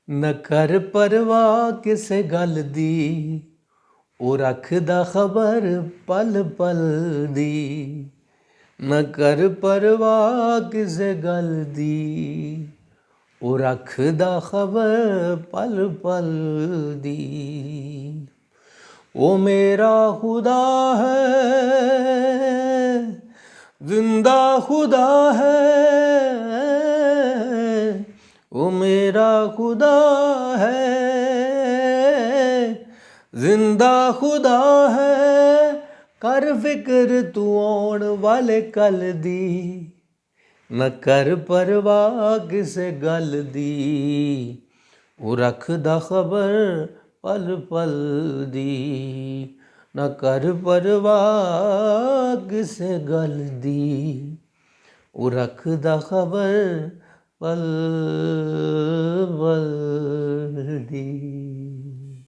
न कर परवाह किसे गल दी, ਉਹ ਰੱਖਦਾ ਖਬਰ ਪਲ ਪਲ ਦੀ। न कर परवाह ਕਿਸੇ ਗੱਲ ਦੀ, ਉਹ ਰੱਖਦਾ ਖਬਰ ਪਲ ਪਲ ਦੀ। ਉਹ ਮੇਰਾ खुदा है, जिंदा खुदा है, वो मेरा खुदा है, जिंदा खुदा है। कर फिक्र तू आउण वाले कल दी, न कर परवाह किसे गल दी, ਉਹ ਰੱਖਦਾ ਖਬਰ ਪਲ ਪਲ ਦੀ। ਨਾ ਕਰ ਪਰਵਾਹ ਕਿਸੇ ਗੱਲ ਦੀ, ਉਹ ਰੱਖਦਾ ਖਬਰ ਪਲ ਪਲ ਦੀ।